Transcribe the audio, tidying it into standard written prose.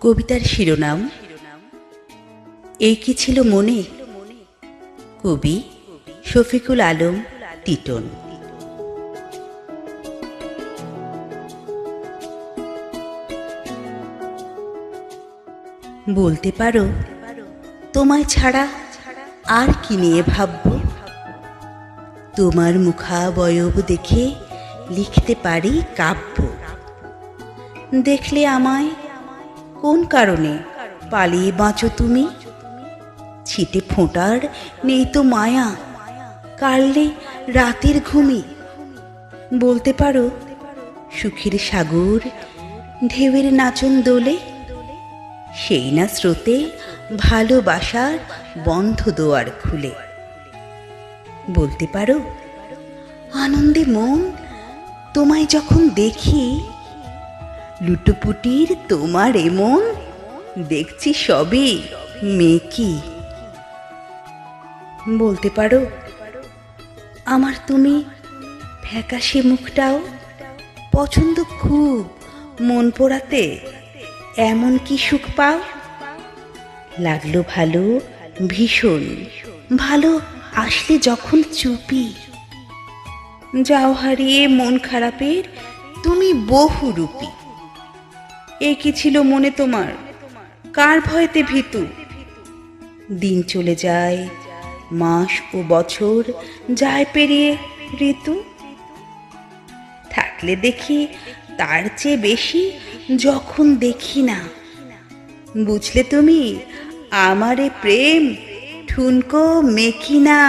কবিতার শিরোনাম এই কি ছিল মনে। কবি শফিকুল আলম টিটন। বলতে পারো তোমায় ছাড়া আর কি নিয়ে ভাবব। তোমার মুখাবয়ব দেখে লিখতে পারি কাব্য। দেখলে আমায় কোন কারণে পালিয়ে বাঁচো তুমি। ছিটে ফোঁটার নেই তো মায়া, কাড়লে রাতের ঘুমি। বলতে পারো সুখের সাগর ঢেউয়ের নাচন দোলে, সেই না স্রোতে ভালোবাসার বন্ধ দোয়ার খুলে। বলতে পারো আনন্দে মন তোমায় যখন দেখি, লুটোপুটির তোমার এমন দেখছি সবই মেকি। বলতে পারো আমার তুমি ফ্যাকাশে মুখটাও পছন্দ খুব, মন পোড়াতে এমন কি সুখ পাও। লাগলো ভালো ভীষণ ভালো আসলে যখন চুপি, যাও হারিয়ে মন খারাপের তুমি বহুরূপী। এ কি ছিল মনে তোমার, কার ভয়েতে ভীতু। দিন চলে যায়, মাস ও বছর যায় পেরিয়ে ঋতু। থাকলে দেখি তার চেয়ে বেশি যখন দেখি না। বুঝলে তুমি আমারে প্রেম ঠুনকো মেকি না।